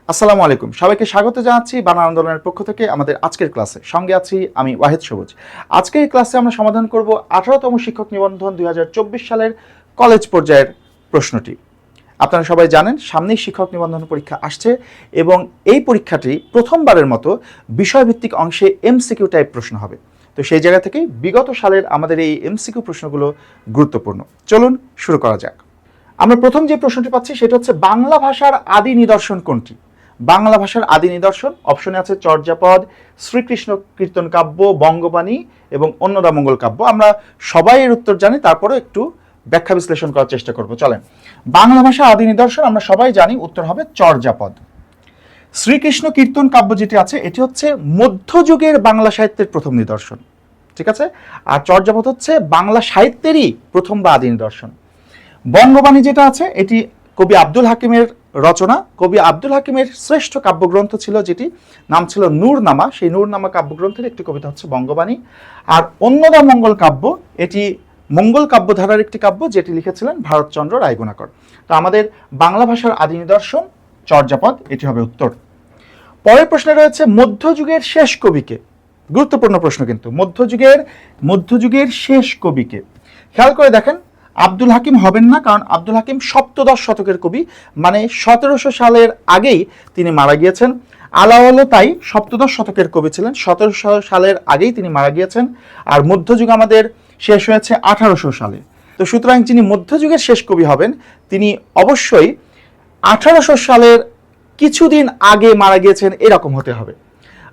আসসালামু আলাইকুম, সবাইকে স্বাগত জানাচ্ছি বাংলা আন্দোলনের পক্ষ থেকে আমাদের আজকের ক্লাসে। সঙ্গে আছি আমি ওয়াহিদ সবুজ। আজকের ক্লাসে আমরা সমাধান করব 18তম শিক্ষক নিবন্ধন 2024 সালের কলেজ পর্যায়ের প্রশ্নটি। আপনারা সবাই জানেন সামনেই শিক্ষক নিবন্ধন পরীক্ষা আসছে এবং এই পরীক্ষাটি প্রথমবারের মতো বিষয়ভিত্তিক অংশে এমসিকিউ টাইপ প্রশ্ন হবে। তো সেই জায়গা থেকেই বিগত সালের আমাদের এই এমসিকিউ প্রশ্নগুলো গুরুত্বপূর্ণ। চলুন শুরু করা যাক। আমরা প্রথম যে প্রশ্নটি পাচ্ছি সেটা হচ্ছে বাংলা ভাষার আদি নিদর্শন কোনটি? বাংলা ভাষার আদি নিদর্শন অপশনে আছে চর্যাপদ, শ্রীকৃষ্ণ কীর্তন কাব্য, বঙ্গবাণী এবং অন্নদামঙ্গল কাব্য। আমরা সবাই এর উত্তর জানি, তারপরে একটু ব্যাখ্যা বিশ্লেষণ করার চেষ্টা করব। চলেন, বাংলা ভাষার আদি নিদর্শন আমরা সবাই জানি, উত্তর হবে চর্যাপদ। শ্রীকৃষ্ণ কীর্তন কাব্য যেটি আছে এটি হচ্ছে মধ্যযুগের বাংলা সাহিত্যের প্রথম নিদর্শন, ঠিক আছে। আর চর্যাপদ হচ্ছে বাংলা সাহিত্যেরই প্রথম বা আদি নিদর্শন। বঙ্গবাণী যেটা আছে এটি কবি আব্দুল হাকিমের রচনা। কবি আব্দুল হাকিমের শ্রেষ্ঠ কাব্যগ্রন্থ ছিল যেটি নাম ছিল নূরনামা, সেই নূরনামা কাব্যগ্রন্থের একটি কবিতা হচ্ছে বঙ্গবাণী। আর অন্নদামঙ্গল কাব্য এটি মঙ্গল কাব্য ধারার একটি কাব্য যেটি লিখেছিলেন ভারতচন্দ্র রায়গুণাকর। তো আমাদের বাংলা ভাষার আদি নিদর্শন চর্যাপদ, এটি হবে উত্তর। পরের প্রশ্নে রয়েছে মধ্যযুগের শেষ কবিকে। গুরুত্বপূর্ণ প্রশ্ন কিন্তু, মধ্যযুগের শেষ কবিকে। খেয়াল করে দেখেন, আব্দুল হাকিম হবেন না, কারণ আব্দুল হাকিম সপ্তদশ শতকের কবি, মানে 1700 সালের আগেই তিনি মারা গিয়েছেন। আলাওয়ালও তাই সপ্তদশ শতকের কবি ছিলেন, 1700 সালের আগেই তিনি মারা গিয়েছেন। আর মধ্যযুগ আমাদের শেষ হয়েছে 1800 সালে। তো সুতরাং যিনি মধ্যযুগের শেষ কবি হবেন তিনি অবশ্যই 1800 সালের কিছুদিন আগে মারা গিয়েছেন এরকম হতে হবে।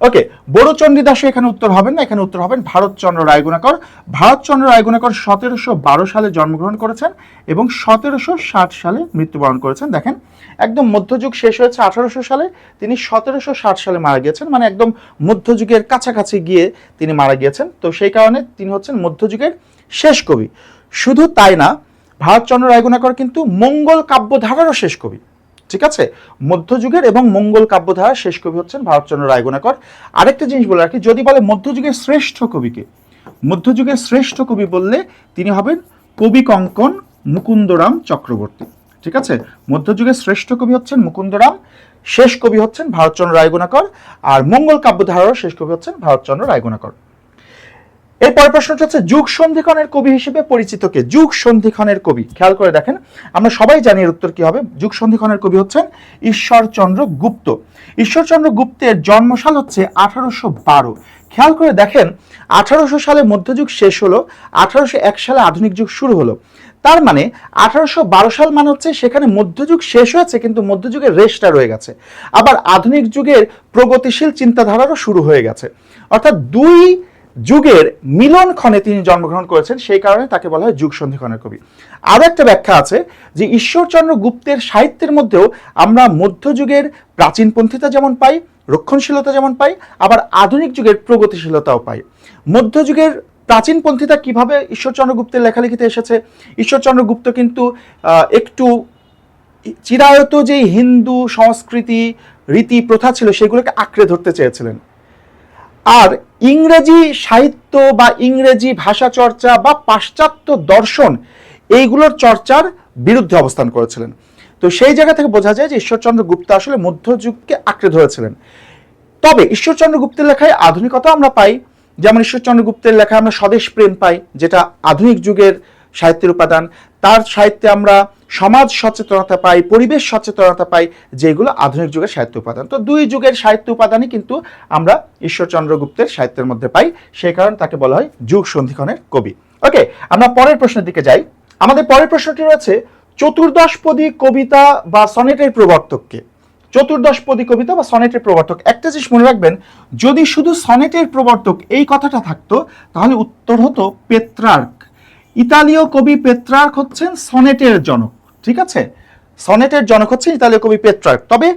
ওকে, বড়চণ্ডীদাসও এখানে উত্তর হবেন না, এখানে উত্তর হবেন ভারতচন্দ্র রায়গুণাকর। ভারতচন্দ্র রায়গুণাকর 1712 সালে জন্মগ্রহণ করেছেন এবং 1760 সালে মৃত্যুবরণ করেছেন। দেখেন, একদম মধ্যযুগ শেষ হয়েছে 1800 সালে, তিনি 1760 সালে মারা গিয়েছেন, মানে একদম মধ্যযুগের কাছাকাছি গিয়ে তিনি মারা গিয়েছেন। তো সেই কারণে তিনি হচ্ছেন মধ্যযুগের শেষ কবি। শুধু তাই না, ভারতচন্দ্র রায়গুণাকর কিন্তু মঙ্গল কাব্যধারারও শেষ কবি, ঠিক আছে। মধ্যযুগের এবং মঙ্গল কাব্যধারা শেষ কবি হচ্ছেন ভারতচন্দ্র রায়গুণাকর। আরেকটা জিনিস বলে রাখি, যদি বলে মধ্যযুগের শ্রেষ্ঠ কবিকে, মধ্যযুগের শ্রেষ্ঠ কবি বললে তিনি হবেন কবি কঙ্কন মুকুন্দরাম চক্রবর্তী, ঠিক আছে। মধ্যযুগের শ্রেষ্ঠ কবি হচ্ছেন মুকুন্দরাম, শেষ কবি হচ্ছেন ভারতচন্দ্র রায়গুণাকর, আর মঙ্গল কাব্যধারারও শেষ কবি হচ্ছেন ভারতচন্দ্র রায়গুণাকর। এরপরের প্রশ্নটা হচ্ছে যুগ সন্ধিক্ষণের কবি হিসেবে পরিচিত কে? যুগ সন্ধিক্ষণের কবি, খেয়াল করে দেখেন, আমরা সবাই জানি এর উত্তর কি হবে। যুগ সন্ধিক্ষণের কবি হচ্ছেন ঈশ্বরচন্দ্র গুপ্ত। ঈশ্বরচন্দ্র গুপ্তের জন্মসাল হচ্ছে 1812। খেয়াল করে দেখেন, 1800 সালে মধ্যযুগ শেষ হলো, 1801 সালে আধুনিক যুগ শুরু হলো। তার মানে 1812 সাল মানে হচ্ছে সেখানে মধ্যযুগ শেষ হয়েছে কিন্তু মধ্যযুগের রেশটা রয়ে গেছে, আবার আধুনিক যুগের প্রগতিশীল চিন্তাধারারও শুরু হয়ে গেছে। অর্থাৎ দুই যুগের মিলন ক্ষণে তিনি জন্মগ্রহণ করেছেন, সেই কারণে তাকে বলা হয় যুগ সন্ধিক্ষণের কবি। আরও একটা ব্যাখ্যা আছে যে ঈশ্বরচন্দ্র গুপ্তের সাহিত্যের মধ্যেও আমরা মধ্যযুগের প্রাচীনপন্থিতা যেমন পাই, রক্ষণশীলতা যেমন পাই, আবার আধুনিক যুগের প্রগতিশীলতাও পাই। মধ্যযুগের প্রাচীনপন্থিতা কিভাবে ঈশ্বরচন্দ্র গুপ্তের লেখালেখিতে এসেছে? ঈশ্বরচন্দ্র গুপ্ত কিন্তু একটু চিরায়ত যে হিন্দু সংস্কৃতি রীতি প্রথা ছিল সেগুলোকে আঁকড়ে ধরতে চেয়েছিলেন, আর ইংরেজি সাহিত্য বা ইংরেজি ভাষা চর্চা বা পাশ্চাত্য দর্শন এইগুলোর চর্চার বিরুদ্ধে অবস্থান করেছিলেন। তো সেই জায়গা থেকে বোঝা যায় যে ঈশ্বরচন্দ্র গুপ্ত আসলে মধ্যযুগকে আঁকড়ে ধরেছিলেন। তবে ঈশ্বরচন্দ্র গুপ্তের লেখায় আধুনিকতা আমরা পাই, যেমন ঈশ্বরচন্দ্র গুপ্তের লেখায় আমরা স্বদেশ প্রেম পাই, যেটা আধুনিক যুগের সাহিত্যের উপাদান। তার সাহিত্যে আমরা সমাজ সচেতনতা পাই, পরিবেশ সচেতনতা পাই, যেগুলো আধুনিক যুগের সাহিত্য উপাদান। তো দুই যুগের সাহিত্য উপাদানই কিন্তু আমরা ঈশ্বরচন্দ্র গুপ্তের সাহিত্যের মধ্যে পাই, সেই কারণে তাকে বলা হয় যুগ সন্ধিক্ষণের কবি। ওকে, আমরা পরের প্রশ্নের দিকে যাই। আমাদের পরের প্রশ্নটি রয়েছে চতুর্দশপদী কবিতা বা সনেটের প্রবর্তককে। চতুর্দশপদী কবিতা বা সনেটের প্রবর্তক, একটা জিনিস মনে রাখবেন, যদি শুধু সনেটের প্রবর্তক এই কথাটা থাকতো তাহলে উত্তর হতো পেত্রার্ক। ইতালীয় কবি পেত্রার্ক হচ্ছেন সনেটের জনক, ঠিক আছে। সনেটের জনক হচ্ছেন ইতালীয় কবি পেত্রার্ক। তবে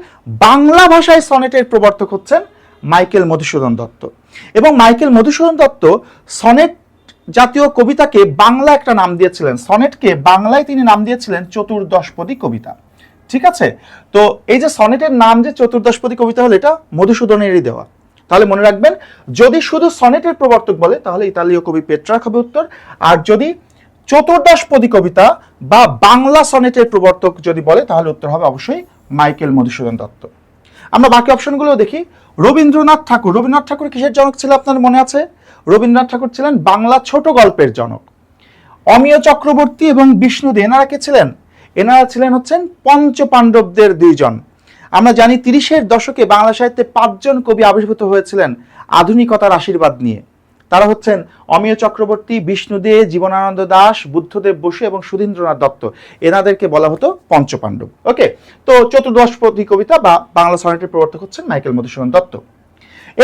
বাংলা ভাষায় সনেটের প্রবর্তক হচ্ছেন মাইকেল মধুসূদন দত্ত। এবং মাইকেল মধুসূদন দত্ত সনেট জাতীয় কবিতাকে বাংলা একটা নাম দিয়েছিলেন, সনেটকে বাংলায় তিনি নাম দিয়েছিলেন চতুর্দশপদী কবিতা, ঠিক আছে। তো এই যে সনেটের নাম যে চতুর্দশপদী কবিতা হলো, এটা মধুসূদনেরই দেওয়া। তাহলে মনে রাখবেন, যদি শুধু সনেটের প্রবর্তক বলে তাহলে ইতালীয় কবি পেট্রার্ক হবে উত্তর, আর যদি চতুর্দশপদী কবিতা বা বাংলা সনেটের প্রবর্তক যদি বলে তাহলে উত্তর হবে অবশ্যই মাইকেল মধুসূদন দত্ত। আমরা বাকি অপশনগুলো দেখি। রবীন্দ্রনাথ ঠাকুর কিসের জনক ছিল আপনার মনে আছে? রবীন্দ্রনাথ ঠাকুর ছিলেন বাংলা ছোট গল্পের জনক। অমিয় চক্রবর্তী এবং বিষ্ণু দে এনারা কে ছিলেন? এনারা ছিলেন হচ্ছেন পঞ্চপাণ্ডবদের দুইজন। আমরা জানি 30-এর দশকে বাংলা সাহিত্যে 5জন কবি আবির্ভূত হয়েছিলেন আধুনিকতার আশীর্বাদ নিয়ে। তারা হচ্ছেন অমিয় চক্রবর্তী, বিষ্ণু দে, জীবনানন্দ দাশ, বুদ্ধদেব বসু এবং সুধীন্দ্রনাথ দত্ত। এনাদেরকে বলা হতো পঞ্চপাণ্ডব। ওকে, তো চতুর্দশপদী কবিতা বা বাংলা সনেটের প্রবর্তক হচ্ছেন মাইকেল মধুসূদন দত্ত।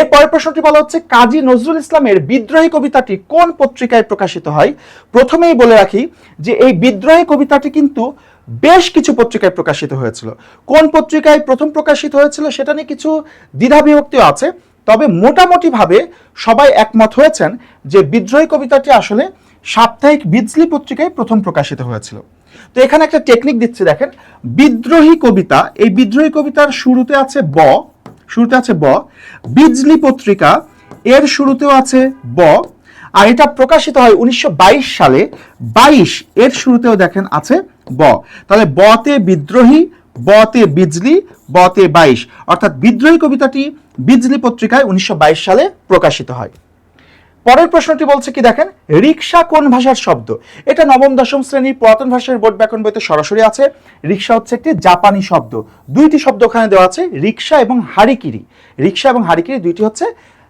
এর পরের প্রশ্নটি বলা হচ্ছে কাজী নজরুল ইসলামের বিদ্রোহী কবিতাটি কোন পত্রিকায় প্রকাশিত হয়? প্রথমেই বলে রাখি যে এই বিদ্রোহী কবিতাটি কিন্তু বেশ কিছু পত্রিকায় প্রকাশিত হয়েছিল। কোন পত্রিকায় প্রথম প্রকাশিত হয়েছিল সেটা নিয়ে কিছু দ্বিধাবিভক্তিও আছে, তবে মোটামুটি ভাবে সবাই একমত হয়েছেন যে বিদ্রোহী কবিতাটি আসলে সাপ্তাহিক বিজলি পত্রিকায় প্রথম প্রকাশিত হয়েছিল। তো এখানে একটা টেকনিক দিচ্ছি, দেখেন বিদ্রোহী কবিতা, এই বিদ্রোহী কবিতার শুরুতে আছে ব, বিজলি পত্রিকা এর শুরুতেও আছে ব, আর এটা প্রকাশিত হয় 1922 সালে। 22 এর শুরুতেও দেখেন আছে ব, তাহলে বতে বিদ্রোহী, বতে বিজলি, বতে 22, অর্থাৎ বিদ্রোহী কবিতাটি বিজলি পত্রিকায় 1922 সালে প্রকাশিত হয়। পরের প্রশ্নটি বলছে কি দেখেন, রিকশা কোন ভাষার শব্দ? এটা নবম দশম শ্রেণীর পুরাতন ভাষার বোর্ড ব্যাকরণ বইতে সরাসরি আছে। রিকশা হচ্ছে একটি জাপানি শব্দ। দুইটি শব্দ ওখানে দেওয়া আছে, রিকশা এবং হারিকিরি। রিকশা এবং হারিকিরি দুইটি হচ্ছে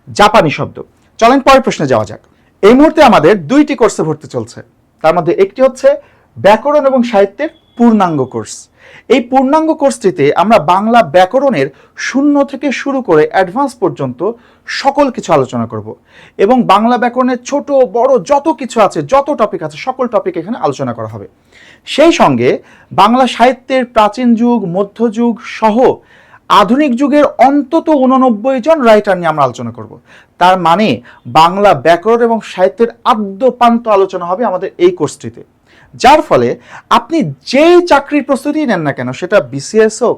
জাপানি শব্দ। চলেন পরের প্রশ্নে যাওয়া যাক। এই মুহূর্তে আমাদের দুইটি কোর্সে ভর্তি চলছে, তার মধ্যে একটি হচ্ছে ব্যাকরণ এবং সাহিত্যের পূর্ণাঙ্গ কোর্স। এই পূর্ণাঙ্গ কোর্সটিতে আমরা বাংলা ব্যাকরণের 0 থেকে শুরু করে অ্যাডভান্স পর্যন্ত সকল কিছু আলোচনা করব এবং বাংলা ব্যাকরণের ছোট বড় যত কিছু আছে, যত টপিক আছে, সকল টপিক এখানে আলোচনা করা হবে। সেই সঙ্গে বাংলা সাহিত্যের প্রাচীন যুগ, মধ্যযুগ সহ আধুনিক যুগের অন্তত 89 জন রাইটার নিয়ে আমরা আলোচনা করব। তার মানে বাংলা ব্যাকরণ এবং সাহিত্যের আদ্যপান্ত আলোচনা হবে আমাদের এই কোর্সটিতে, যার ফলে আপনি যেই চাকরির প্রস্তুতি নেন না কেন, সেটা বিসিএস হোক,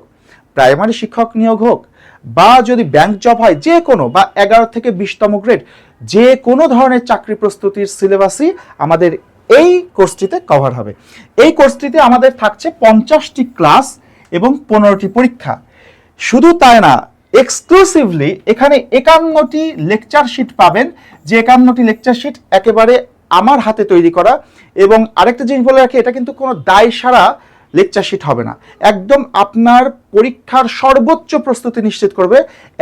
প্রাইমারি শিক্ষক নিয়োগ হোক, বা যদি ব্যাংক জব হয়, যে কোনো, বা 11 থেকে 20তম গ্রেড, যে কোনো ধরনের চাকরি প্রস্তুতির সিলেবাসই আমাদের এই কোর্সটিতে কভার হবে। এই কোর্সটিতে আমাদের থাকছে 50টি ক্লাস এবং 15টি পরীক্ষা। শুধু তাই না, এক্সক্লুসিভলি এখানে 51টি লেকচার শিট পাবেন, যে 51টি লেকচার শিট একেবারে আমার হাতে তৈরি করা। এবং আরেকটা জিনিস বলে রাখি, এটা কিন্তু কোনো দায় সারা লেকচার শিট হবে না, একদম আপনার পরীক্ষার সর্বোচ্চ প্রস্তুতি নিশ্চিত করবে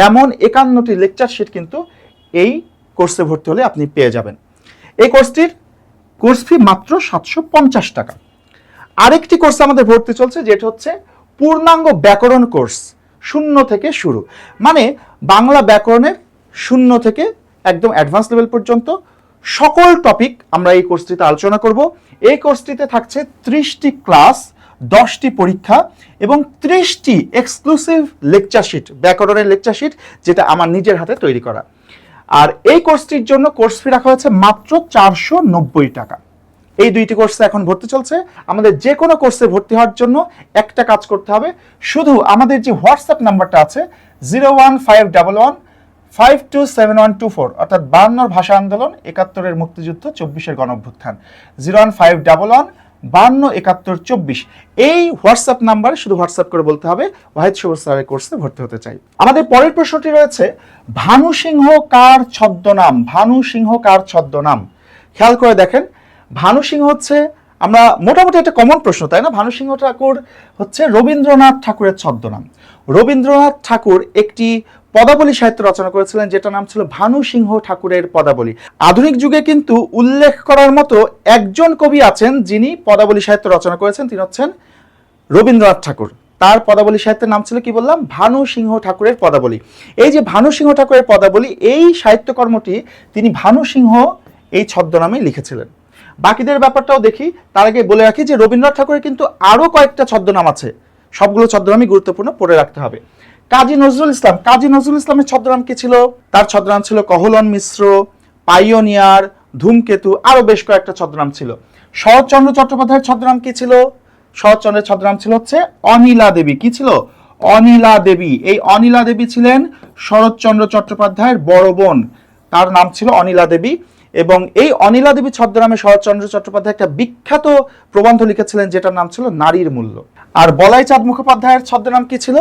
এমন 51টি লেকচার শিট কিন্তু এই কোর্সে ভর্তি হলে আপনি পেয়ে যাবেন। এই কোর্সটির কোর্স ফি মাত্র 750 টাকা। আরেকটি কোর্স আমাদের ভর্তি চলছে, যেটা হচ্ছে পূর্ণাঙ্গ ব্যাকরণ কোর্স, 0 থেকে শুরু, মানে বাংলা ব্যাকরণের 0 থেকে একদম অ্যাডভান্স লেভেল পর্যন্ত সকল টপিক আমরা এই কোর্সটিতে আলোচনা করব। এই কোর্সটিতে থাকছে 30টি ক্লাস, 10টি পরীক্ষা এবং 30টি এক্সক্লুসিভ লেকচার শিট, ব্যাকরণের লেকচার শিট, যেটা আমার নিজের হাতে তৈরি করা। আর এই কোর্সটির জন্য কোর্স ফি রাখা হয়েছে মাত্র 490 টাকা। এই দুইটি কোর্সে এখন ভর্তি চলছে। আমাদের যে কোনো কোর্সে ভর্তি হওয়ার জন্য একটা কাজ করতে হবে, শুধু আমাদের যে হোয়াটসঅ্যাপ নাম্বারটা আছে 01511527124, অর্থাৎ 52 ভাষা আন্দোলন, 71-এর মুক্তিযুদ্ধ, 24-এর গণঅভ্যুত্থান, 01511527124, এই হোয়াটসঅ্যাপ নাম্বারে শুধু হোয়াটসঅ্যাপ করে বলতে হবে ওয়াহিদ সবুজ স্যারের কোর্সে ভর্তি হতে চাই। আমাদের পরের প্রশ্নটি রয়েছে, ভানু সিংহ কার ছদ্মনাম? ভানু সিংহ কার ছদ্মনাম? খেয়াল করে দেখেন, ভানু সিংহ হচ্ছে, আমরা মোটামুটি একটা কমন প্রশ্ন, তাই না? ভানু সিংহ ঠাকুর হচ্ছে রবীন্দ্রনাথ ঠাকুরের ছদ্মনাম। রবীন্দ্রনাথ ঠাকুর একটি পদাবলী সাহিত্য রচনা করেছিলেন, যেটা নাম ছিল ভানু সিংহ ঠাকুরের পদাবলী। আধুনিক যুগে কিন্তু উল্লেখ করার মতো একজন কবি আছেন যিনি পদাবলী সাহিত্য রচনা করেছেন, তিনি হচ্ছেন রবীন্দ্রনাথ ঠাকুর। তার পদাবলী সাহিত্যের নাম ছিল কি বললাম? ভানু সিংহ ঠাকুরের পদাবলী। এই যে ভানু সিংহ ঠাকুরের পদাবলী, এই সাহিত্যকর্মটি তিনি ভানু সিংহ এই ছদ্মনামে লিখেছিলেন। বাকিদের ব্যাপারটাও দেখি, তার আগে বলে রাখি যে রবীন্দ্রনাথ ঠাকুরের কিন্তু আরো কয়েকটা ছদ্মনাম আছে, সবগুলো ছদ্মনামই গুরুত্বপূর্ণ, পড়ে রাখতে হবে। কাজী নজরুল ইসলাম, কাজী নজরুল ইসলামের ছদ্মনাম কি ছিল? তার ছদ্মনাম ছিল কহলন মিশ্র, পাইওনিয়ার, ধূমকেতু, আরো বেশ কয়েকটা ছদ্মনাম ছিল। শরৎচন্দ্র চট্টোপাধ্যায়ের ছদ্মনাম কি ছিল? শরৎচন্দ্রের ছদ্মনাম ছিল হচ্ছে অনিলা দেবী। কি ছিল? অনিলা দেবী। এই অনিলা দেবী ছিলেন শরৎচন্দ্র চট্টোপাধ্যায়ের বড় বোন, তার নাম ছিল অনিলা দেবী। এবং এই অনিলা দেবী ছদ্মনামে শরৎচন্দ্র চট্টোপাধ্যায় একটা বিখ্যাত প্রবন্ধ লিখেছিলেন, যেটার নাম ছিল নারীর মূল্য। আর বলাই চাঁদ মুখোপাধ্যায়ের ছদ্মনাম কি ছিল?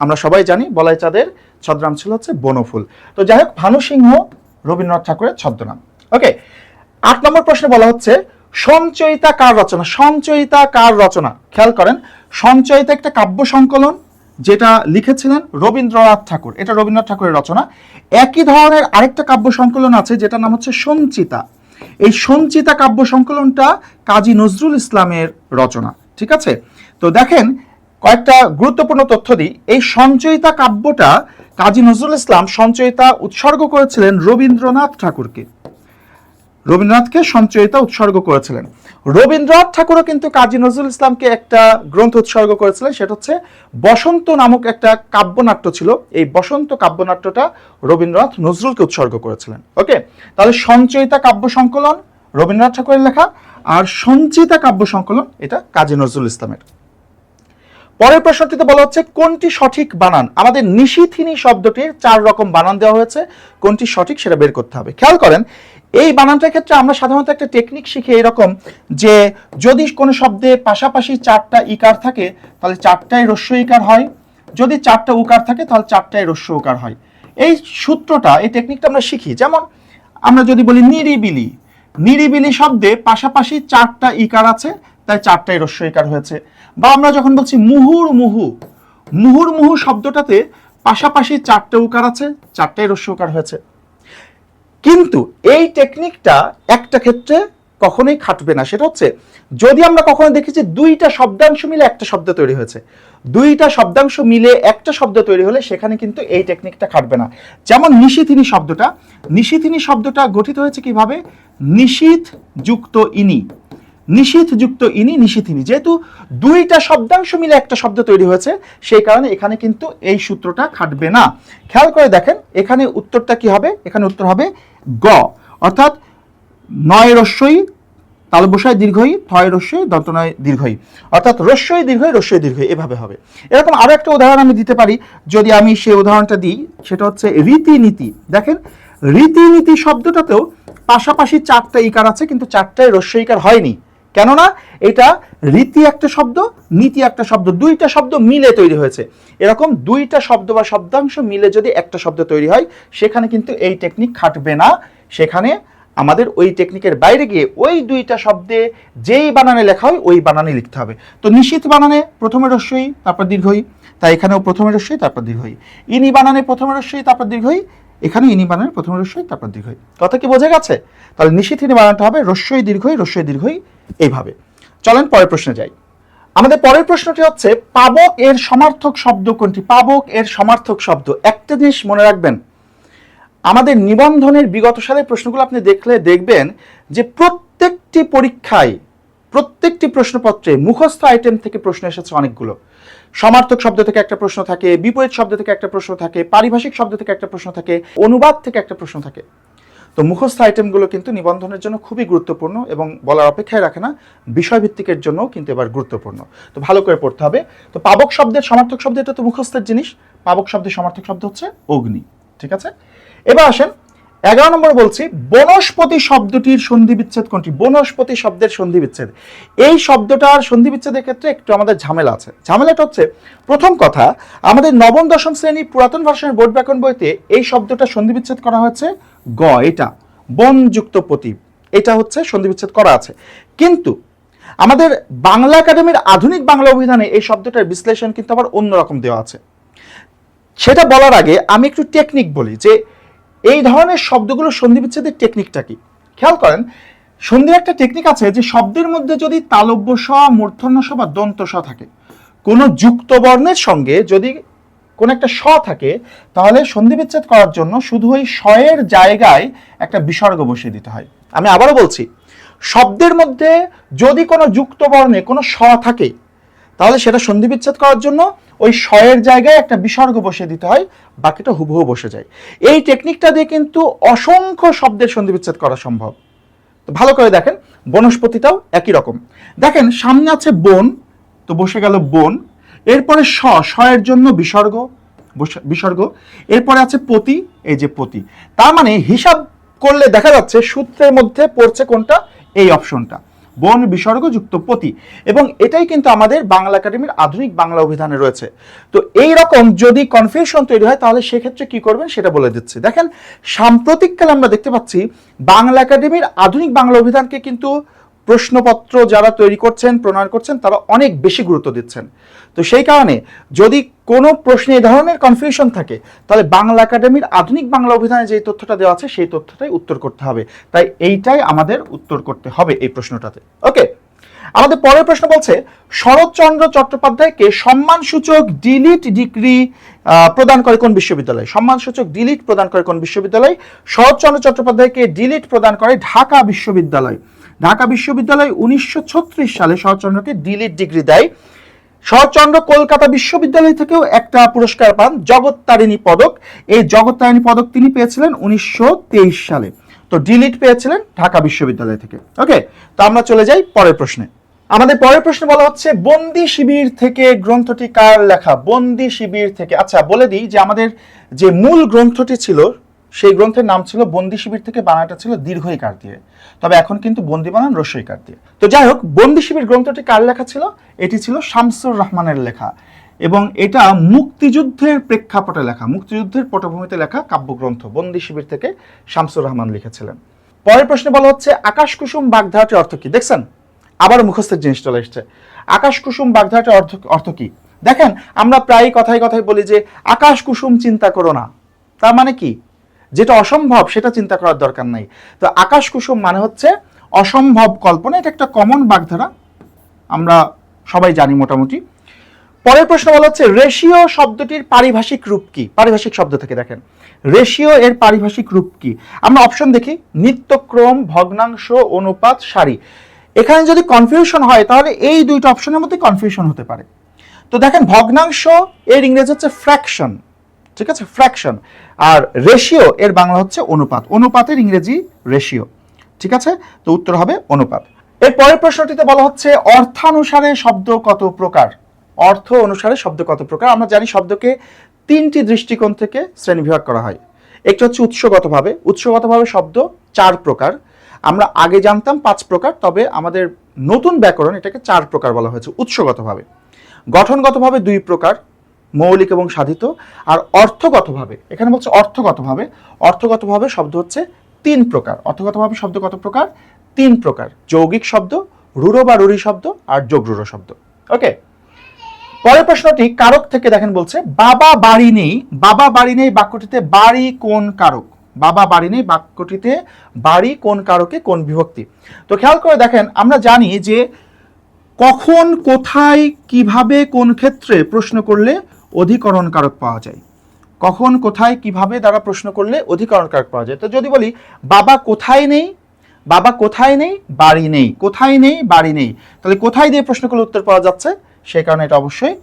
আমরা সবাই জানি বলাই চাঁদের ছদ্মনাম ছিল হচ্ছে বনফুল। তো যাই হোক, ভানু সিংহ রবীন্দ্রনাথ ঠাকুরের ছদ্মনাম। ওকে, 8 নম্বর প্রশ্নে বলা হচ্ছে সঞ্চয়িতা কার রচনা? সঞ্চয়িতা কার রচনা? খেয়াল করেন, সঞ্চয়িতা একটা কাব্য সংকলন যেটা লিখেছিলেন রবীন্দ্রনাথ ঠাকুর, এটা রবীন্দ্রনাথ ঠাকুরের রচনা। একই ধরনের আরেকটা কাব্য সংকলন আছে যেটার নাম হচ্ছে সঞ্চিতা। এই সঞ্চিতা কাব্য সংকলনটা কাজী নজরুল ইসলামের রচনা। ঠিক আছে, তো দেখেন কয়েকটা গুরুত্বপূর্ণ তথ্য দিই। এই সঞ্চয়িতা কাব্যটা কাজী নজরুল ইসলাম সঞ্চয়িতা উৎসর্গ করেছিলেন রবীন্দ্রনাথ ঠাকুরকে, রবীন্দ্রনাথকে সঞ্চয়িতা উৎসর্গ করেছিলেন। রবীন্দ্রনাথ ঠাকুরও কিন্তু কাজী নজরুল ইসলামকে একটা গ্রন্থ উৎসর্গ করেছিলেন, সেটা হচ্ছে বসন্ত নামক একটা কাব্যনাট্য ছিল। এই বসন্ত কাব্যনাট্যটা রবীন্দ্রনাথ নজরুলকে উৎসর্গ করেছিলেন। ওকে, তাহলে সঞ্চয়িতা কাব্য সংকলন রবীন্দ্রনাথ ঠাকুরের লেখা, আর সঞ্চিতা কাব্য সংকলন এটা কাজী নজরুল ইসলামের। পরের প্রশ্নটিতে বলা হচ্ছে কোনটি সঠিক বানান? আমাদের নিশিথিনী শব্দটির 4 রকম বানান দেওয়া হয়েছে, কোনটি সঠিক সেটা বের করতে হবে। খেয়াল করেন, এই বানানটার ক্ষেত্রে আমরা সাধারণত একটা টেকনিক শিখি এরকম যে যদি কোনো শব্দে পাশাপাশি 4টা ইকার থাকে তাহলে 4টাই হ্রস্ব ইকার হয়, যদি 4টা উকার থাকে তাহলে 4টাই হ্রস্ব উকার হয়। এই সূত্রটা, এই টেকনিকটা আমরা শিখি। যেমন আমরা যদি বলি নিরিবিলি, নিরিবিলি শব্দে পাশাপাশি 4টা ইকার আছে তাই 4টাই হ্রস্ব ইকার হয়েছে। বা আমরা যখন বলছি মুহুর্মুহু, মুহুর্মুহু শব্দটাতে পাশাপাশি 4টা উকার আছে, 4টাই হ্রস্ব উকার হয়েছে। কিন্তু এই টেকনিকটা একটা ক্ষেত্রে কখনোই খাটবে না, সেটা হচ্ছে যদি আমরা কখনো দেখি যে 2টা শব্দাংশ মিলে একটা শব্দ তৈরি হয়েছে, 2টা শব্দাংশ মিলে একটা শব্দ তৈরি হলে সেখানে কিন্তু এই টেকনিকটা খাটবে না। যেমন নিশিথিনী শব্দটা, নিশিথিনী শব্দটা গঠিত হয়েছে কিভাবে? নিশীথ যুক্ত ইনি, নিশীথ যুক্ত ইনি নিশিথিনী। যেহেতু 2টা শব্দাংশ মিলে একটা শব্দ তৈরি হয়েছে সেই কারণে এখানে কিন্তু এই সূত্রটা খাটবে না। খেয়াল করে দেখেন এখানে উত্তরটা কি হবে? এখানে উত্তর হবে গ, অর্থাৎ 9 রস্যই তালবসায় দীর্ঘই, 6 রস্যই দন্তনয় দীর্ঘই, অর্থাৎ রস্যই দীর্ঘই রস্যই দীর্ঘই, এভাবে হবে। এরকম আরো একটা উদাহরণ আমি দিতে পারি, যদি আমি সেই উদাহরণটা দিই, সেটা হচ্ছে রীতিনীতি। দেখেন রীতিনীতি শব্দটাতেও পাশাপাশি 4টা ইকার আছে কিন্তু 4টাই হ্রস্ব ইকার হয়নি, কেননা এটা রীতি একটা শব্দ, নীতি একটা শব্দ, 2টা শব্দ মিলে তৈরি হয়েছে। এরকম 2টা শব্দ বা শব্দাংশ মিলে যদি একটা শব্দ তৈরি হয় সেখানে কিন্তু এই টেকনিক খাটবে না। সেখানে আমাদের ওই টেকনিকের বাইরে গিয়ে ওই 2টা শব্দে যেই বানানে লেখা হয় ওই বানানে লিখতে হবে। তো নিশীথ বানানে প্রথমে হ্রস্বই তারপর দীর্ঘই, তাই এখানেও প্রথমে হ্রস্বই তারপর দীর্ঘই। ইনি বানানে প্রথমে হ্রস্বই তারপর দীর্ঘই, এখানে ইনি বানানে প্রথমে হ্রস্বই তারপর দীর্ঘই। কথা কি বোঝা গেছে? তাহলে নিশীথিনী বানানটা হবে হ্রস্বই দীর্ঘই এইভাবে। চলেন পরের প্রশ্নে যাই। আমাদের পরের প্রশ্নটি হচ্ছে পাবক এর সমার্থক শব্দ কোনটি? পাবক এর সমার্থক শব্দ, একটা জিনিস মনে রাখবেন, আমাদের নিবন্ধনের বিগত সালের প্রশ্নগুলো আপনি দেখবেন যে প্রত্যেকটি পরীক্ষায় প্রত্যেকটি প্রশ্নপত্রে মুখস্থ আইটেম থেকে প্রশ্ন এসেছে অনেকগুলো। সমার্থক শব্দ থেকে একটা প্রশ্ন থাকে, বিপরীত শব্দ থেকে একটা প্রশ্ন থাকে, পারিভাষিক শব্দ থেকে একটা প্রশ্ন থাকে, অনুবাদ থেকে একটা প্রশ্ন থাকে। তো মুখস্থ আইটেমগুলো কিন্তু নিবন্ধনের জন্য খুবই গুরুত্বপূর্ণ এবং বলার অপেক্ষায় রাখে না, বিষয়ভিত্তিকের জন্য কিন্তু এবার গুরুত্বপূর্ণ। তো ভালো করে পড়তে হবে। তো পাবক শব্দের সমার্থক শব্দ, এটা তো মুখস্থের জিনিস। পাবক শব্দের সমার্থক শব্দ হচ্ছে অগ্নি। ঠিক আছে, এবার আসেন 11 নম্বর বলছি বনস্পতি শব্দটির সন্ধি বিচ্ছেদ কোনটি? বনস্পতি শব্দের সন্ধি বিচ্ছেদ, এই শব্দটার সন্ধি বিচ্ছেদের ক্ষেত্রে একটু আমাদের ঝামেলা আছে। ঝামেলাটা হচ্ছে, প্রথম কথা, আমাদের নবম দশম শ্রেণী পুরাতন ভার্সনের বোর্ড ব্যাকরণ বইতে এই শব্দটা সন্ধি বিচ্ছেদ করা হয়েছে গ, এটা বনযুক্ত পতি, এটা হচ্ছে সন্ধি বিচ্ছেদ করা আছে। কিন্তু আমাদের বাংলা একাডেমির আধুনিক বাংলা অভিধানে এই শব্দটার বিশ্লেষণ কিন্তু আবার অন্যরকম দেওয়া আছে। সেটা বলার আগে আমি একটু টেকনিক বলি যে এই ধরনের শব্দগুলো সন্ধি বিচ্ছেদের টেকনিকটা কি। খেয়াল করেন, সন্ধির একটা টেকনিক আছে যে শব্দের মধ্যে যদি তালব্য স, মূর্ধন্য স বা দন্ত স থাকে, কোনো যুক্ত বর্ণের সঙ্গে যদি কোন একটা স থাকে তাহলে সন্ধি বিচ্ছেদ করার জন্য শুধু ওই স এর জায়গায় একটা বিসর্গ বসিয়ে দিতে হয়। আমি আবারও বলছি, শব্দের মধ্যে যদি কোনো যুক্ত বর্ণে কোনো স থাকে তাহলে সেটা সন্ধি বিচ্ছেদ করার জন্য ওই স এর জায়গায় একটা বিসর্গ বসিয়ে দিতে হয়, বাকিটা হুবহু বসে যায়। এই টেকনিকটা দিয়ে কিন্তু অসংখ্য শব্দের সন্ধি বিচ্ছেদ করা সম্ভব। তো ভালো করে দেখেন, বনস্পতিটাও একই রকম। দেখেন সামনে আছে বন, তো বসে গেল বন, এরপরে স, স এর জন্য বিসর্গ, এরপরে আছে পতি, এই যে পতি। তার মানে হিসাব করলে দেখা যাচ্ছে সূত্রের মধ্যে পড়ছে কোনটা? এই অপশনটা। বন বিসর্গ যুক্ত পতি, এবং এটাই কিন্তু আমাদের বাংলা একাডেমির আধুনিক বাংলা অভিধানে রয়েছে। তো এই রকম যদি কনফিউশন তৈরি হয় তাহলে সেক্ষেত্রে কি করবেন সেটা বলে দিচ্ছি। দেখেন, সাম্প্রতিককালে আমরা দেখতে পাচ্ছি বাংলা একাডেমির আধুনিক বাংলা অভিধানকে কিন্তু প্রশ্নপত্র যারা তৈরি করছেন, প্রণয়ন করছেন, তারা অনেক বেশি গুরুত্ব দিচ্ছেন। তো সেই কারণে যদি কোনো প্রশ্নে এই ধরনের কনফিউশন থাকে তাহলে বাংলা একাডেমির আধুনিক বাংলা অভিধানে যে তথ্যটা দেওয়া আছে সেই তথ্যটাই উত্তর করতে হবে। তাই এইটাই আমাদের উত্তর করতে হবে এই প্রশ্নটাতে। ওকে, আমাদের পরের প্রশ্ন বলছে, শরৎচন্দ্র চট্টোপাধ্যায়কে সম্মানসূচক ডিলিট ডিগ্রি প্রদান করে কোন বিশ্ববিদ্যালয়? সম্মানসূচক ডিলিট প্রদান করে কোন বিশ্ববিদ্যালয়? শরৎচন্দ্র চট্টোপাধ্যায়কে ডিলিট প্রদান করে ঢাকা বিশ্ববিদ্যালয়। ঢাকা বিশ্ববিদ্যালয় 1936 সালে শরৎচন্দ্রকে ডিলিট ডিগ্রি দেয়। শরৎচন্দ্র কলকাতা বিশ্ববিদ্যালয় থেকেও একটা পুরস্কার পান, জগত্তারিণী পদক। এই জগত্তারিণী পদক তিনি পেয়েছিলেন 1923 সালে। তো ডিলিট পেয়েছিলেন ঢাকা বিশ্ববিদ্যালয় থেকে। ওকে, তো আমরা চলে যাই পরের প্রশ্নে। আমাদের পরের প্রশ্ন বলা হচ্ছে, বন্দি শিবির থেকে গ্রন্থটি কার লেখা? বন্দি শিবির থেকে। আচ্ছা, বলে দিই যে আমাদের যে মূল গ্রন্থটি ছিল সেই গ্রন্থের নাম ছিল বন্দি শিবির থেকে, বানানটা ছিল দীর্ঘ ইকার দিয়ে, তবে এখন কিন্তু বন্দি বানান হ্রস্ব ইকার দিয়ে। তো যাই হোক, বন্দি শিবির গ্রন্থটি কার লেখা ছিল? এটি ছিল শামসুর রহমানের লেখা, এবং এটা মুক্তিযুদ্ধের প্রেক্ষাপটে লেখা, মুক্তিযুদ্ধের পটভূমিতে লেখা কাব্যগ্রন্থ। বন্দি শিবির থেকে শামসুর রহমান লিখেছিলেন। পরের প্রশ্নে বলা হচ্ছে, আকাশ কুসুম বাগধারাটির অর্থ কি? দেখছেন, আবার মুখস্থের জিনিস চলে এসছে। আকাশ কুসুম বাগধারাটির অর্থ কি? দেখেন, আমরা প্রায় কথায় কথায় বলি যে আকাশ কুসুম চিন্তা করো না, তার মানে কি? যেটা অসম্ভব সেটা চিন্তা করার দরকার নাই। তো আকাশ কুসুম মানে হচ্ছে অসম্ভব কল্পনা। এটা একটা কমন বাগধারা, আমরা সবাই জানি মোটামুটি। পরের প্রশ্ন বলা হচ্ছে, রেশিও শব্দটির পারিভাষিক রূপ কি? পারিভাষিক শব্দ থেকে দেখেন, রেশিও এর পারিভাষিক রূপ কি? আমরা অপশন দেখি, নিত্যক্রম, ভগ্নাংশ, অনুপাত, সারি। এখানে যদি কনফিউশন হয় তাহলে এই দুইটা অপশনের মধ্যে কনফিউশন হতে পারে। তো দেখেন, ভগ্নাংশ এর ইংরেজি হচ্ছে ফ্র্যাকশন, ঠিক আছে, ফ্র্যাকশন। আর রেশিও এর বাংলা হচ্ছে অনুপাত, অনুপাতের ইংরেজি রেশিও, ঠিক আছে। তো উত্তর হবে অনুপাত। এর পরের প্রশ্নটিতে বলা হচ্ছে, অর্থানুসারে শব্দ কত প্রকার? অর্থ অনুসারে শব্দ কত প্রকার? আমরা জানি শব্দকে তিনটি দৃষ্টিকোণ থেকে শ্রেণীবিভাগ করা হয়। একটি হচ্ছে উৎসগতভাবে। উৎসগতভাবে শব্দ 4 প্রকার। আমরা আগে জানতাম 5 প্রকার, তবে আমাদের নতুন ব্যাকরণ এটাকে 4 প্রকার বলা হয়েছে উৎসগতভাবে। গঠনগতভাবে 2 প্রকার, মৌলিক এবং সাধিত। আর অর্থগতভাবে, এখানে বলছে অর্থগতভাবে, অর্থগতভাবে শব্দ হচ্ছে 3 প্রকার। অর্থগতভাবে শব্দ কত প্রকার? 3 প্রকার। যৌগিক শব্দ, রূঢ় বা রূঢ়ি শব্দ, আর যোগরূঢ় শব্দ। ওকে, পরের প্রশ্নটি কারক থেকে দেখেন, বলছে বাবা বাড়ি নেই। বাবা বাড়ি নেই বাক্যটিতে বাড়ি কোন কারক? বাবা বাড়ি নেই বাক্যটিতে বাড়ি কোন কারকে, কোন বিভক্তি? তো খেয়াল করে দেখেন, আমরা জানি যে কখন, কোথায়, কিভাবে, কোন ক্ষেত্রে প্রশ্ন করলে অধিকরণ কারক পাওয়া যায়। কখন, কোথায়, কিভাবে দ্বারা প্রশ্ন করলে অধিকরণ কারক পাওয়া যায়। তো যদি বলি বাবা কোথায় নেই, বাবা কোথায় নেই, বাড়ি নেই, কোথায় নেই, বাড়ি নেই, তাহলে কোথায় দিয়ে প্রশ্ন করলে উত্তর পাওয়া যাচ্ছে, সেই কারণে এটা অবশ্যই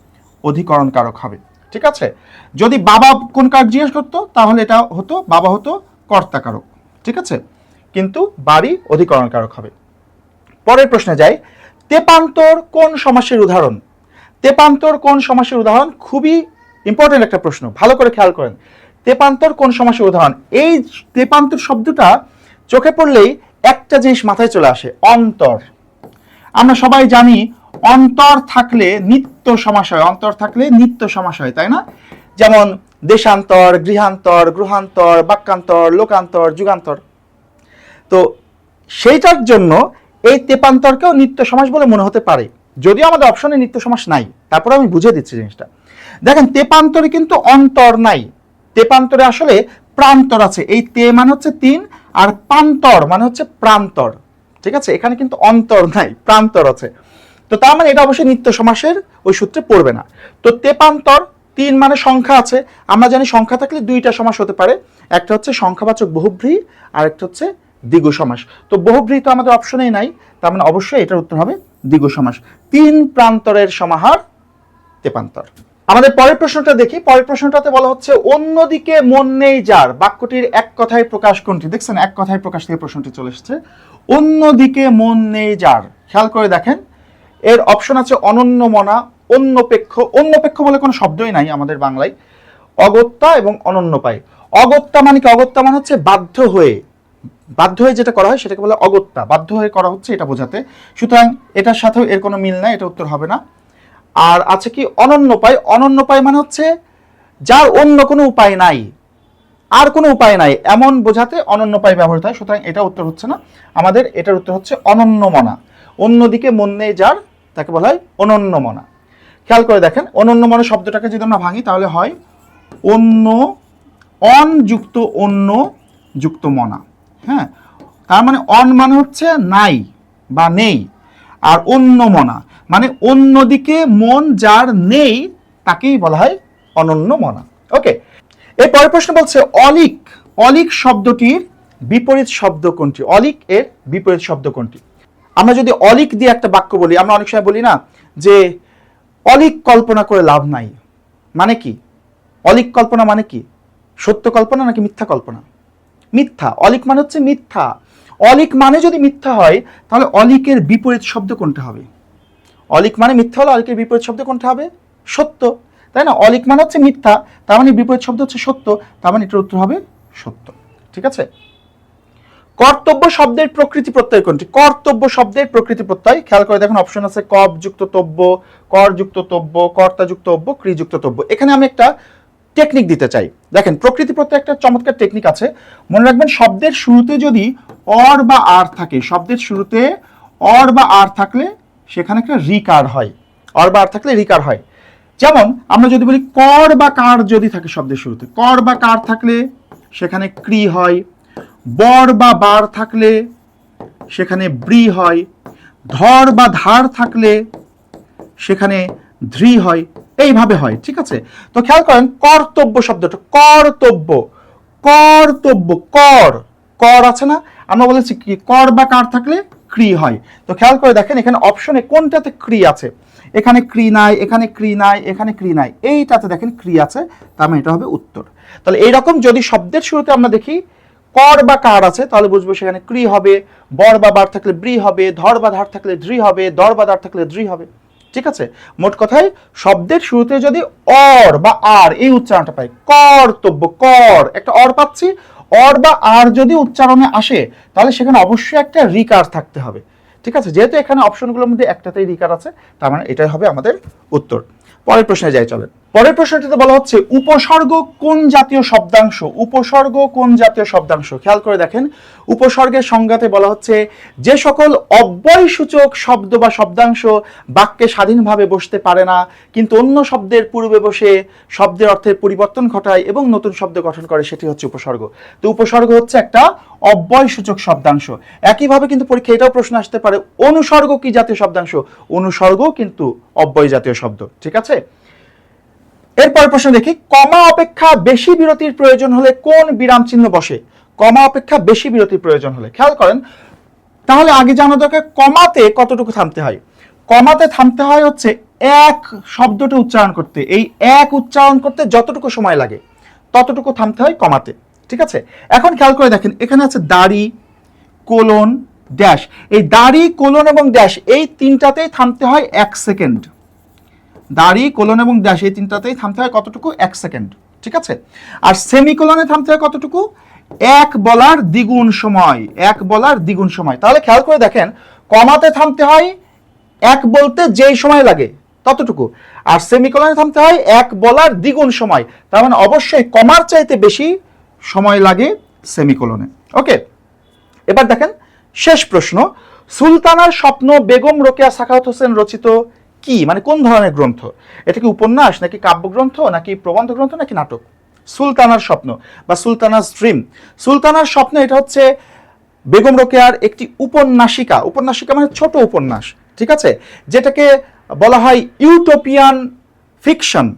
অধিকরণ কারক হবে, ঠিক আছে। যদি বাবা কোন কারক জিজ্ঞেস করতো তাহলে এটা হতো, বাবা হতো কর্তা কারক, ঠিক আছে, কিন্তু বাড়ি অধিকরণ কারক হবে। পরের প্রশ্নে যাই, তেপান্তর কোন সমাসের উদাহরণ? তেপান্তর কোন সমাসের উদাহরণ? খুবই ইম্পর্টেন্ট একটা প্রশ্ন, ভালো করে খেয়াল করেন। তেপান্তর কোন সমাসের উদাহরণ? এই তেপান্তর শব্দটা চোখে পড়লেই একটা জিনিস মাথায় চলে আসে, অন্তর। আমরা সবাই জানি অন্তর থাকলে নিত্য সমাস হয়, অন্তর থাকলে নিত্য সমাস হয়, তাই না? যেমন দেশান্তর, গৃহান্তর, গ্রহান্তর, বাক্যান্তর, লোকান্তর, যুগান্তর। তো সেইটার জন্য এই তেপান্তরকেও নিত্য সমাস বলে মনে হতে পারে, যদিও আমাদের অপশনে নিত্য সমাস নাই, তারপরে আমি বুঝিয়ে দিচ্ছি জিনিসটা। দেখেন, তেপান্তরে কিন্তু অন্তর নাই, তেপান্তরে আসলে প্রান্তর আছে। এই তে মানে হচ্ছে 3, আর পান্তর মানে হচ্ছে প্রান্তর, ঠিক আছে। এখানে কিন্তু অন্তর নাই, প্রান্তর আছে। তো তার মানে এটা অবশ্যই নিত্য সমাসের ওই সূত্রে পড়বে না। তো তেপান্তর 3 মানে সংখ্যা আছে, আমরা জানি সংখ্যা থাকলে 2টা সমাস হতে পারে, একটা হচ্ছে সংখ্যাবাচক বহুব্রীহি আর একটা হচ্ছে দ্বিগু সমাস। তো বহুব্রীহি তো আমাদের অপশনেই নাই, তার মানে অবশ্যই এটার উত্তর হবে দ্বিগু সমাস। 3 প্রান্তরের সমাহার তেপান্তর। আমাদের পরের প্রশ্নটা দেখি। পরের প্রশ্নটাতে বলা হচ্ছে, অন্যদিকে মন নেই যার বাক্যটির এক কথায় প্রকাশ কোনটি? দেখছেন, এক কথায় প্রকাশ থেকে প্রশ্নটি চলে এসেছে, অন্যদিকে মন নেই যার। খেয়াল করে দেখেন, এর অপশন আছে অনন্যমনা, অন্যপেক্ষ। অন্যপেক্ষ বলে কোনো শব্দই নাই আমাদের বাংলায়। অগত্যা এবং অনন্যপায়। অগত্যা মানে কি? অগত্যা মানে হচ্ছে বাধ্য হয়ে, বাধ্য হয়ে যেটা করা হয় সেটাকে বলে অগত্যা, বাধ্য হয়ে করা হচ্ছে এটা বোঝাতে। সুতরাং এটার সাথেও এর কোনো মিল নাই, এটা উত্তর হবে না। আর আছে কি অনন্যোপায়, অনন্যোপায় মানে হচ্ছে যার অন্য কোনো উপায় নাই, আর কোনো উপায় নাই এমন বোঝাতে অনন্যোপায় ব্যবহৃত হয়। সুতরাং এটা উত্তর হচ্ছে না আমাদের, এটার উত্তর হচ্ছে অনন্যমনা। অন্যদিকে মন নেই যার, তাকে বলা হয় অনন্যমনা। খেয়াল করে দেখেন অনন্যমনা শব্দটাকে যদি আমরা ভাঙি তাহলে হয় অন্য, অন যুক্ত অন্য যুক্ত মনা। হ্যাঁ, তার মানে অন মানে হচ্ছে নাই বা নেই, আর অন্য মনা মানে অন্যদিকে মন যার নেই তাকেই বলা হয় অনন্য মনা। ওকে, এর পরের প্রশ্ন বলছে অলিক, অলিক শব্দটির বিপরীত শব্দ কোনটি? অলিক এর বিপরীত শব্দ কোনটি? আমরা যদি অলিক দিয়ে একটা বাক্য বলি, আমরা অনেক সময় বলি না যে অলিক কল্পনা করে লাভ নাই, মানে কি? অলিক কল্পনা মানে কি? সত্য কল্পনা নাকি মিথ্যা কল্পনা? মিথ্যা। অলিক মানে হচ্ছে মিথ্যা। অলিক মানে যদি মিথ্যা হয় তাহলে অলিকের বিপরীত শব্দ কোনটা হবে? অলিক মানে মিথ্যা হলে অলিকের বিপরীত শব্দ কোনটা হবে? সত্য, তাই না? অলিক মানে হচ্ছে মিথ্যা, তার মানে বিপরীত শব্দ হচ্ছে সত্য, তার মানে এটার উত্তর হবে সত্য। ঠিক আছে। কর্তব্য শব্দের প্রকৃতি প্রত্যয় কোনটি? কর্তব্য শব্দের প্রকৃতি প্রত্যয় খেয়াল করে দেখুন, অপশন আছে কব যুক্ত তব্য, কর যুক্ত তব্য, কর্তা যুক্ত অব্য, ক্রি যুক্ত তব্য। এখানে আমি একটা টেকনিক দিতে চাই। দেখেন প্রকৃতি প্রত্যয় একটা চমৎকার টেকনিক আছে, মনে রাখবেন শব্দের শুরুতে যদি অর বা আর থাকে, শব্দের শুরুতে অর বা আর থাকলে সেখানে একটা রিকার হয়, অর বা আর থাকলে রিকার হয়। যেমন আমরা যদি বলি কর বা কার যদি থাকে শব্দের শুরুতে, কর বা কার থাকলে সেখানে ক্রি হয়, বর বা বার থাকলে সেখানে ব্রি হয়, ধর বা ধার থাকলে সেখানে ধ্রি হয়, এইভাবে হয়। ঠিক আছে, তো খেয়াল করেন কর্তব্য শব্দটা, কর্তব্য, কর্তব্য, কর, কর আছে না, আমরা বলেছি কি কর বা কার থাকলে ক্রি হয়। তো খেয়াল করে দেখেন এখানে অপশনে কোনটাতে ক্রি আছে? এখানে ক্রি নাই, এখানে ক্রি নাই, এখানে ক্রি নাই, এইটাতে দেখেন ক্রি আছে, তার মানে এটা হবে উত্তর। তাহলে এইরকম যদি শব্দের শুরুতে আমরা দেখি কর বা কার আছে তাহলে বুঝবো সেখানে ক্রি হবে, বর বা বার থাকলে ব্রি হবে, ধর বা ধার থাকলে ধ্রি হবে, দর বা দার থাকলে ধ্রি হবে। ঠিক আছে, মোট কথায় শব্দের শুরুতে যদি অর বা আর এই উচ্চারণটা পাই, কর্তব্য, কর একটা অর পাচ্ছি, অর বা আর যদি উচ্চারণে আসে তাহলে সেখানে অবশ্যই একটা রিকার থাকতে হবে। ঠিক আছে, যেহেতু এখানে অপশনগুলোর মধ্যে একটাতেই রিকার আছে তার মানে এটাই হবে আমাদের উত্তর। পরের প্রশ্নে যাই চলেন। পরের প্রশ্নটিতে বলা হচ্ছে উপসর্গ কোন জাতীয় শব্দাংশ? উপসর্গ কোন জাতীয় শব্দাংশ? খেয়াল করে দেখেন উপসর্গের সংজ্ঞাতে বলা হচ্ছে যে সকল অব্যয়সূচক শব্দ বা শব্দাংশ বাক্যে স্বাধীনভাবে বসতে পারে না কিন্তু অন্য শব্দের পূর্বে বসে শব্দের অর্থের পরিবর্তন ঘটায় এবং নতুন শব্দ গঠন করে, সেটি হচ্ছে উপসর্গ। তো উপসর্গ হচ্ছে একটা অব্যয়সূচক শব্দাংশ। একইভাবে কিন্তু পরীক্ষায় এটাও প্রশ্ন আসতে পারে অনুসর্গ কি জাতীয় শব্দাংশ? অনুসর্গ কিন্তু অব্যয় জাতীয় শব্দ। ঠিক আছে, এরপর প্রশ্ন দেখি কমা অপেক্ষা বেশি বিরতির প্রয়োজন হলে কোন বিরাম চিহ্ন বসে? কমা অপেক্ষা বেশি বিরতির প্রয়োজন হলে খেয়াল করেন, তাহলে আগে জানা দরকার কমাতে কতটুকু থামতে হয়। কমাতে থামতে হয় হচ্ছে এক শব্দটা উচ্চারণ করতে, এই এক উচ্চারণ করতে যতটুকু সময় লাগে ততটুকু থামতে হয় কমাতে। ঠিক আছে, এখন খেয়াল করে দেখেন এখানে আছে দাড়ি, কোলন, ড্যাশ। এই দাড়ি, কোলন এবং ড্যাশ এই তিনটাতেই থামতে হয় 1 সেকেন্ড। দাড়ি, কোলন এবং ড্যাশ এই তিনটাতেই থামতে হয় কতটুকু? 1 সেকেন্ড। ঠিক আছে, আর সেমিকোলনে থামতে হয় কতটুকু? 1 বলার দ্বিগুণ সময়, 1 বলার দ্বিগুণ সময়। তাহলে খেয়াল করে দেখেন কমাতে থামতে হয় 1 বলতে যেই সময় লাগে ততটুকু, আর সেমিকোলনে থামতে হয় 1 বলার দ্বিগুণ সময়, তার মানে অবশ্যই কমার চাইতে বেশি সময় লাগে সেমিকোলনে। ওকে, এবার দেখেন শেষ প্রশ্ন, সুলতানার স্বপ্ন বেগম রোকেয়া সাখাওয়াত হোসেন রচিত কি, মানে কোন ধরনের গ্রন্থ? এটা কি উপন্যাস নাকি কাব্যগ্রন্থ নাকি প্রবন্ধ গ্রন্থ নাকি নাটক? সুলতানার স্বপ্ন বা সুলতানাস ড্রিম, সুলতানার স্বপ্ন এটা হচ্ছে বেগম রোকেয়ার একটি উপন্যাসিকা, উপন্যাসিকা মানে ছোট উপন্যাস। ঠিক আছে, যেটাকে বলা হয় ইউটোপিয়ান ফিকশন।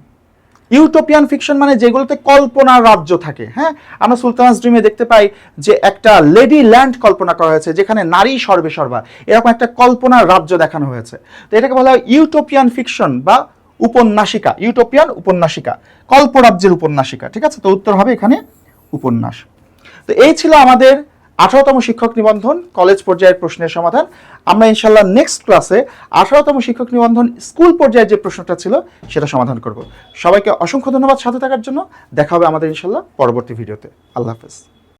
ইউটোপিয়ান ফিকশন মানে যেগুলোতে কল্পনার রাজ্য থাকে। হ্যাঁ, আমরা সুলতানাস ড্রিমে দেখতে পাই যে একটা লেডি ল্যান্ড কল্পনা করা হয়েছে যেখানে নারী সর্বে সর্বা, এরকম একটা কল্পনার রাজ্য দেখানো হয়েছে। তো এটাকে বলা হয় ইউটোপিয়ান ফিকশন বা উপন্যাসিকা, ইউটোপিয়ান উপন্যাসিকা, কল্পরাজ্যের উপন্যাসিকা। ঠিক আছে, তো উত্তর হবে এখানে উপন্যাস। তো এই ছিল আমাদের 18তম শিক্ষক নিবন্ধন কলেজ পর্যায়ের প্রশ্নের সমাধান। আমরা ইনশাল্লাহ নেক্সট ক্লাসে 18তম শিক্ষক নিবন্ধন স্কুল পর্যায়ের যে প্রশ্নটা ছিল সেটা সমাধান করব। সবাইকে অসংখ্য ধন্যবাদ সাথে থাকার জন্য। দেখা হবে আমাদের ইনশাল্লাহ পরবর্তী ভিডিওতে। আল্লাহ হাফেজ।